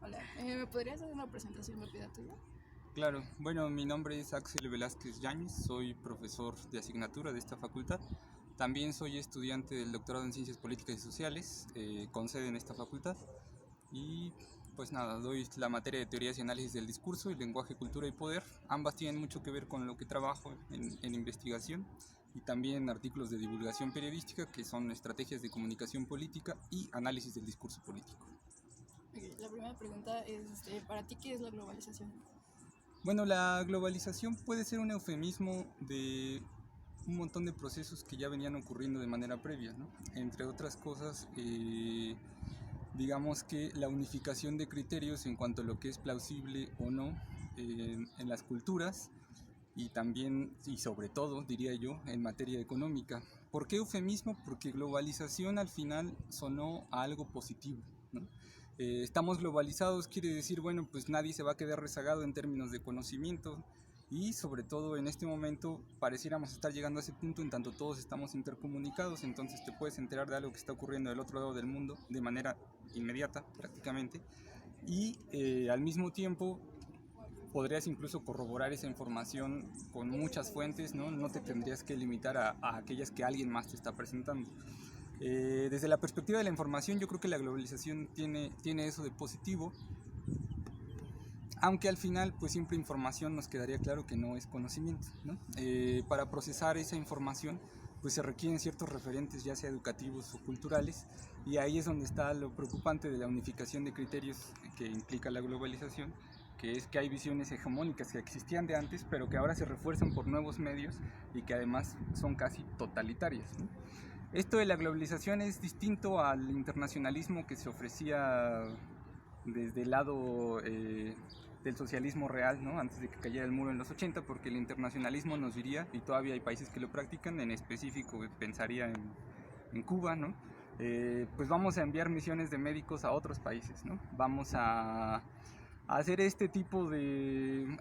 Hola, ¿me podrías hacer una presentación rápida tuya? Claro, bueno, mi nombre es Axel Velázquez Yáñez, soy profesor de asignatura de esta facultad. También soy estudiante del doctorado en Ciencias Políticas y Sociales, con sede en esta facultad. Y pues nada, doy la materia de Teorías y Análisis del Discurso y Lenguaje, Cultura y Poder. Ambas tienen mucho que ver con lo que trabajo en investigación y también artículos de divulgación periodística, que son estrategias de comunicación política y análisis del discurso político. Okay, la primera pregunta es, ¿para ti qué es la globalización? Bueno, la globalización puede ser un eufemismo de un montón de procesos que ya venían ocurriendo de manera previa, ¿no? Entre otras cosas, digamos que la unificación de criterios en cuanto a lo que es plausible o no en las culturas y también y sobre todo, diría yo, en materia económica. ¿Por qué eufemismo? Porque globalización al final sonó a algo positivo, ¿no? Estamos globalizados quiere decir, bueno, pues nadie se va a quedar rezagado en términos de conocimiento y sobre todo en este momento pareciéramos estar llegando a ese punto en tanto todos estamos intercomunicados, entonces te puedes enterar de algo que está ocurriendo del otro lado del mundo de manera inmediata prácticamente y al mismo tiempo podrías incluso corroborar esa información con muchas fuentes, ¿no? No te tendrías que limitar a aquellas que alguien más te está presentando. Desde la perspectiva de la información, yo creo que la globalización tiene eso de positivo, aunque al final, pues siempre información nos quedaría claro que no es conocimiento, ¿no? Para procesar esa información, pues se requieren ciertos referentes, ya sea educativos o culturales, y ahí es donde está lo preocupante de la unificación de criterios que implica la globalización, que es que hay visiones hegemónicas que existían de antes, pero que ahora se refuerzan por nuevos medios y que además son casi totalitarias, ¿no? Esto de la globalización es distinto al internacionalismo que se ofrecía desde el lado del socialismo real, ¿no? Antes de que cayera el muro en los 80, porque el internacionalismo nos diría, y todavía hay países que lo practican, en específico pensaría en Cuba, ¿no? Pues vamos a enviar misiones de médicos a otros países, ¿no? Vamos a hacer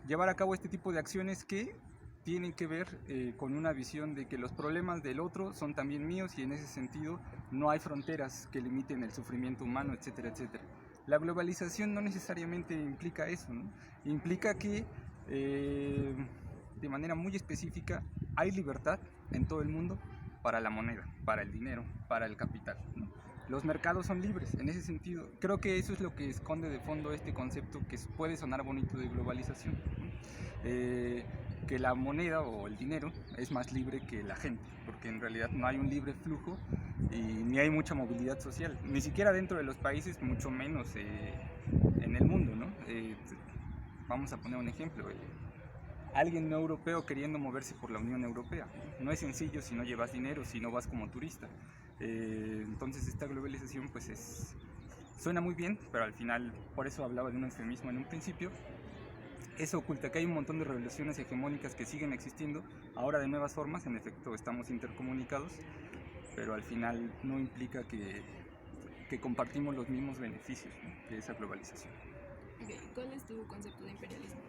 llevar a cabo este tipo de acciones que tienen que ver con una visión de que los problemas del otro son también míos y en ese sentido no hay fronteras que limiten el sufrimiento humano, etcétera, etcétera. La globalización no necesariamente implica eso, ¿no? Implica que de manera muy específica hay libertad en todo el mundo para la moneda, para el dinero, para el capital, ¿no? Los mercados son libres en ese sentido. Creo que eso es lo que esconde de fondo este concepto que puede sonar bonito de globalización, ¿no? Que la moneda o el dinero es más libre que la gente, porque en realidad no hay un libre flujo y ni hay mucha movilidad social, ni siquiera dentro de los países, mucho menos en el mundo, ¿no? Vamos a poner un ejemplo. Alguien no europeo queriendo moverse por la Unión Europea. No es sencillo si no llevas dinero, si no vas como turista. Entonces esta globalización pues suena muy bien, pero al final, por eso hablaba de un eufemismo en un principio, eso oculta que hay un montón de relaciones hegemónicas que siguen existiendo, ahora de nuevas formas, en efecto estamos intercomunicados, pero al final no implica que compartimos los mismos beneficios, ¿no?, de esa globalización. Okay, ¿cuál es tu concepto de imperialismo?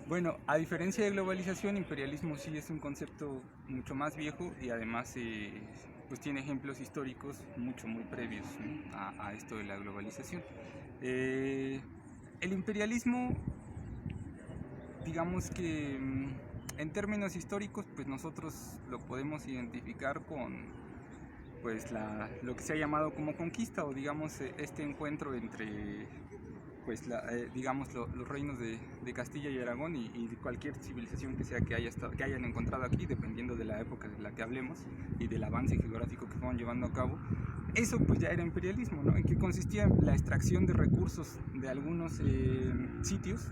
Bueno, a diferencia de globalización, imperialismo sí es un concepto mucho más viejo y además pues tiene ejemplos históricos muy previos, ¿no?, a esto de la globalización. El imperialismo, digamos que en términos históricos, pues nosotros lo podemos identificar con pues lo que se ha llamado como conquista, o digamos este encuentro entre pues digamos los reinos de Castilla y Aragón y cualquier civilización que sea que hayan encontrado aquí, dependiendo de la época de la que hablemos y del avance geográfico que fueron llevando a cabo. Eso pues ya era imperialismo, ¿no? En que consistía en la extracción de recursos de algunos sitios,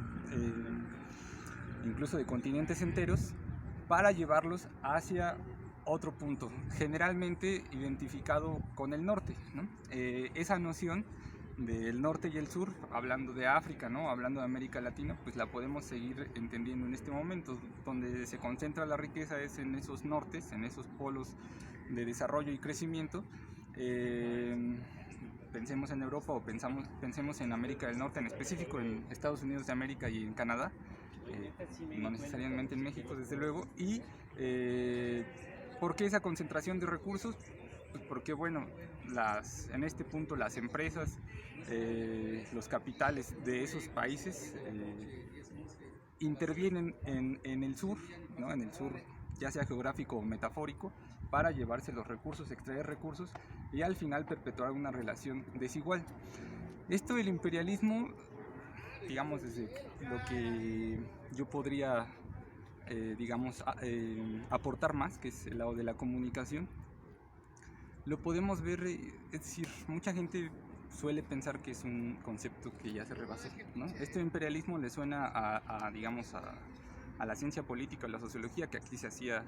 incluso de continentes enteros, para llevarlos hacia otro punto, generalmente identificado con el norte, ¿no? Esa noción del norte y el sur, hablando de África, ¿no?, hablando de América Latina, pues la podemos seguir entendiendo en este momento. Donde se concentra la riqueza es en esos nortes, en esos polos de desarrollo y crecimiento. Pensemos en Europa o pensemos en América del Norte, en específico en Estados Unidos de América y en Canadá, no necesariamente en México, desde luego. Y ¿por qué esa concentración de recursos? Pues porque, bueno, en este punto las empresas, los capitales de esos países intervienen en el sur, ¿no? En el sur, ya sea geográfico o metafórico, para llevarse los recursos, extraer recursos y al final perpetuar una relación desigual. Esto del imperialismo, digamos, desde lo que yo podría, aportar más, que es el lado de la comunicación, lo podemos ver, es decir, mucha gente suele pensar que es un concepto que ya se rebasó, ¿no? Este imperialismo le suena a la ciencia política, a la sociología, que aquí se hacía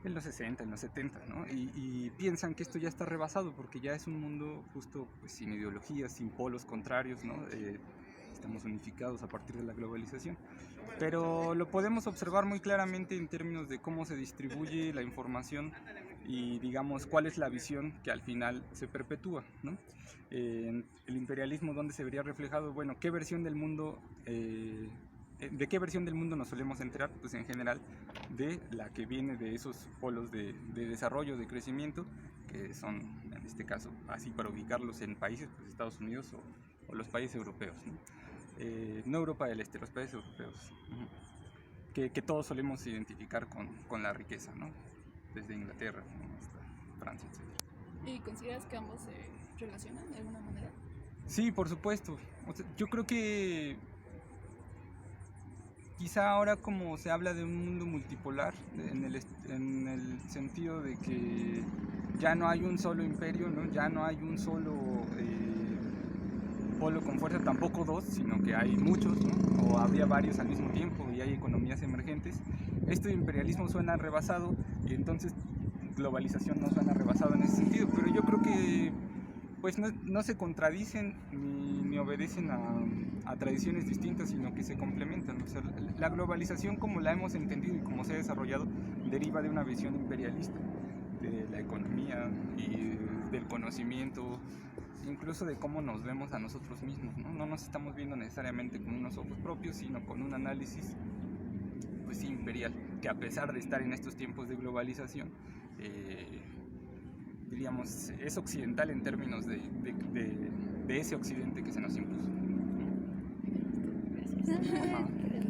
en los 60, en los 70, ¿no? Y piensan que esto ya está rebasado porque ya es un mundo justo pues, sin ideologías, sin polos contrarios, ¿no? Estamos unificados a partir de la globalización. Pero lo podemos observar muy claramente en términos de cómo se distribuye la información y digamos cuál es la visión que al final se perpetúa, ¿no? El imperialismo, ¿dónde se vería reflejado? Bueno, ¿qué versión del mundo, de qué versión del mundo nos solemos enterar? Pues en general de la que viene de esos polos de desarrollo, de crecimiento, que son, en este caso, así para ubicarlos en países, pues Estados Unidos o los países europeos, ¿no? No Europa del Este, los países europeos, que todos solemos identificar con la riqueza, ¿no? Desde Inglaterra hasta Francia, etc. ¿Y consideras que ambos se relacionan de alguna manera? Sí, por supuesto. O sea, yo creo que quizá ahora como se habla de un mundo multipolar, en el sentido de que ya no hay un solo imperio, ¿no? Ya no hay un solo polo con fuerza, tampoco dos, sino que hay muchos, ¿no? O habría varios al mismo tiempo y hay economías emergentes. Esto de imperialismo suena rebasado y entonces globalización no suena rebasado en ese sentido, pero yo creo que pues no se contradicen ni obedecen a tradiciones distintas, sino que se complementan. O sea, la globalización como la hemos entendido y como se ha desarrollado deriva de una visión imperialista de la economía y del conocimiento, incluso de cómo nos vemos a nosotros mismos, ¿no? No nos estamos viendo necesariamente con unos ojos propios, sino con un análisis pues imperial, que a pesar de estar en estos tiempos de globalización, diríamos, es occidental en términos de ese occidente que se nos impuso. Gracias.